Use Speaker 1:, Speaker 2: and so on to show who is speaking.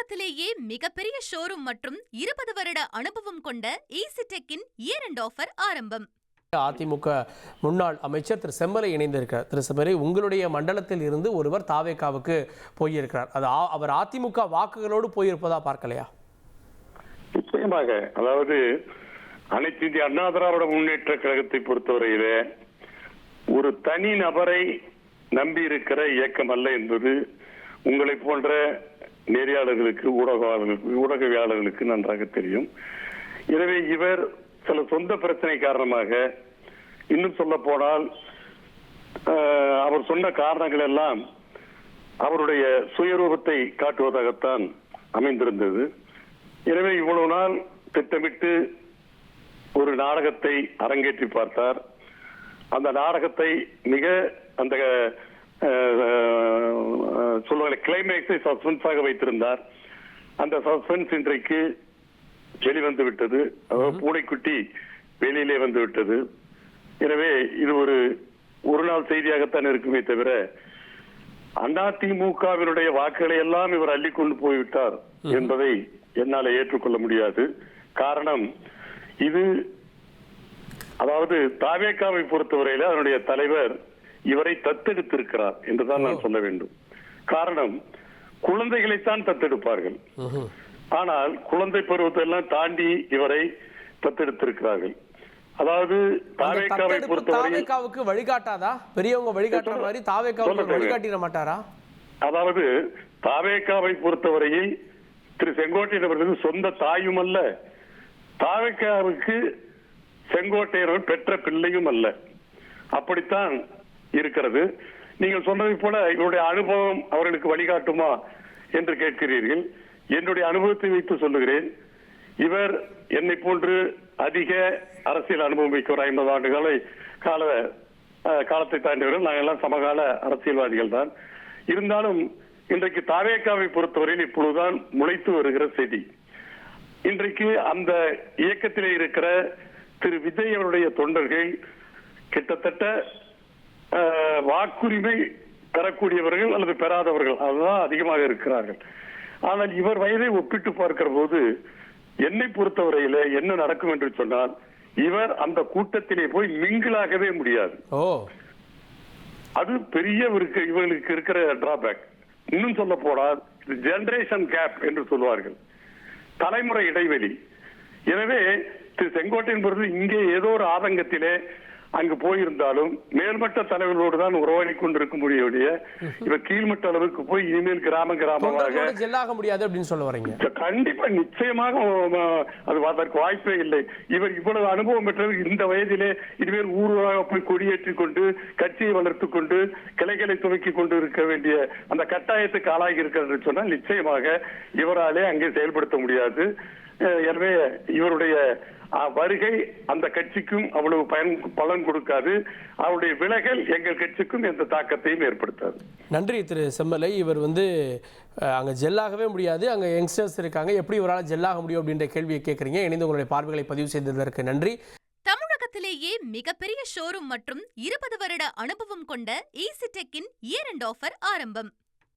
Speaker 1: தமிழகத்திலேயே மிகப்பெரிய ஷோரூம் மற்றும் 20 வருட அனுபவம் கொண்ட ஈசிடெக்கின் இயர் எண்ட் ஆஃபர் ஆரம்பம்.
Speaker 2: அதிமுக முன்னாள் அமைச்சர் திரு செம்மலை இணைந்திருக்கிறார். திரு செம்மலை, உங்களுடைய மண்டலத்தில் இருந்து ஒருவர் தாவேகாவுக்கு போயிருக்கிறார். அது அவர் அதிமுக வாக்குகளோடு போயிருப்பதா பார்க்கலையா?
Speaker 3: நிச்சயமாக. அதாவது அனைத்து இந்திய அண்ணா திராவிட முன்னேற்ற கழகத்தை பொறுத்தவரையிலே ஒரு தனி நபரை நம்பி இருக்கிற இயக்கம் அல்ல என்பது உங்களை போன்ற நெறியாளர்களுக்கு ஊடகவியாளர்களுக்கு நன்றாக தெரியும். எனவே இவர் சில சொந்த பிரச்சனை காரணமாக, இன்னும் சொல்ல போனால் அவர் சொன்ன காரணங்கள் எல்லாம் அவருடைய சுயரூபத்தை காட்டுவதாகத்தான் அமைந்திருந்தது. எனவே இவ்வளவு நாள் திட்டமிட்டு ஒரு நாடகத்தை அரங்கேற்றி பார்த்தார். அந்த நாடகத்தை மிக அந்த சொல்லுவாங்க கிளைமேக்ஸை சஸ்பென்ஸாக வைத்திருந்தார். அந்த சஸ்பென்ஸ் இன்றைக்கு வெளிவந்து விட்டது. பூனைக்குட்டி வெளியிலே வந்து விட்டது. எனவே இது ஒரு நாள் செய்தியாகத்தான் இருக்குமே தவிர அதிமுகவினுடைய வாக்குகளை எல்லாம் இவர் அள்ளிக்கொண்டு போய்விட்டார் என்பதை என்னால் ஏற்றுக்கொள்ள முடியாது. காரணம், இது அதாவது தாவேகாவை பொறுத்தவரையில அதனுடைய தலைவர் இவரை தத்தெடுத்திருக்கிறார் என்றுதான் நான் சொல்ல வேண்டும். காரணம், குழந்தைகளைத்தான் தத்தெடுப்பார்கள். ஆனால் குழந்தை பருவத்தெல்லாம் தாண்டி இவரை தத்தெடுத்திருக்கிறார்கள். அதாவது தாவேகாவை
Speaker 2: பொறுத்தவரைக்கு வழிகாட்டாதா? பெரியவங்க வழிகாட்டுற மாதிரி தாவேகாவுக்கு வழிகாட்டிட மாட்டாரா?
Speaker 3: அதாவது தாவேகாவை பொறுத்தவரையில் திரு செங்கோட்டையன் அவர்கள் சொந்த தாயும் அல்ல, தாவேகாவுக்கு செங்கோட்டையன் பெற்ற பிள்ளையும் அல்ல. அப்படித்தான் இருக்கிறது. நீங்கள் சொன்னதை போல இவருடைய அனுபவம் அவர்களுக்கு வழிகாட்டுமா என்று கேட்கிறீர்கள். என்னுடைய அனுபவத்தை வைத்து சொல்லுகிறேன். இவர் என்னை போன்று அதிக அரசியல் அனுபவம் வைக்க 50 ஆண்டு காலத்தை தாண்டியவர்கள். நாங்கள் எல்லாம் சமகால அரசியல்வாதிகள் தான். இருந்தாலும் இன்றைக்கு தாவேகாவை பொறுத்தவரையில் இப்பொழுதுதான் முளைத்து வருகிற செய்தி. இன்றைக்கு அந்த இயக்கத்திலே இருக்கிற திரு விஜய் அவருடைய தொண்டர்கள் கிட்டத்தட்ட வாக்குரிமை பெறக்கூடியவர்கள் அல்லது பெறாதவர்கள் அதுதான் அதிகமாக இருக்கிறார்கள். ஆனால் இவர் வயதை ஒப்பிட்டு பார்க்கிற போது என்னை பொறுத்தவரையில என்ன நடக்கும் என்று சொன்னால், இவர் அந்த கூட்டத்திலே போய் மிங்கிளாகவே முடியாது. அது பெரிய இவர்களுக்கு இருக்கிற டிராபேக். இன்னும் சொல்ல போனால் ஜெனரேஷன் கேப் என்று சொல்வார்கள், தலைமுறை இடைவெளி. எனவே திரு செங்கோட்டையன் பொறுத்து இங்கே ஏதோ ஒரு ஆதங்கத்திலே அங்கு போயிருந்தாலும் மேல்மட்ட தலைவர்களோடு தான் உறவாடி கொண்டிருக்க முடிய இவர் கீழ்மட்ட அளவுக்கு போய் இனிமேல் கிராமமாக
Speaker 2: ஜெல்லாக முடியாது அப்படின்னு சொல்ல வரீங்க.
Speaker 3: கண்டிப்பா நிச்சயமாக அது அதற்கு வாய்ப்பே இல்லை. இவர் இவ்வளவு அனுபவம் பெற்றவர் இந்த வயதிலே இனிமேல் ஊராக போய் கொடியேற்றிக் கொண்டு கட்சியை வளர்த்துக் கொண்டு கிளைகளை துவக்கிக் கொண்டு இருக்க வேண்டிய அந்த கட்டாயத்துக்கு ஆளாகி இருக்கிறது சொன்னால் நிச்சயமாக இவராலே அங்கே செயல்படுத்த முடியாது. எனவே இவருடைய வருகை அந்த கட்சிக்கும் அவ்வளவு பலன் கொடுக்காது. அவருடைய விலகல் எங்கள் கட்சிக்கும் எந்த தாக்கத்தையும் ஏற்படுத்தாது.
Speaker 2: நன்றி திரு செம்மலை. இவர் அங்க ஜெல்லாகவே முடியாது, அங்க யங்ஸ்டர்ஸ் இருக்காங்க, எப்படி இவரால் ஜெல்லாக முடியும் அப்படின்ற கேள்வியை கேட்குறீங்க. இணைந்து உங்களுடைய பார்வைகளை பதிவு செய்ததற்கு நன்றி.
Speaker 1: தமிழகத்திலேயே மிகப்பெரிய ஷோரூம் மற்றும் 20 வருட அனுபவம் கொண்ட ஈசிடெக்கின் இயர் எண்ட் ஆஃபர் ஆரம்பம்.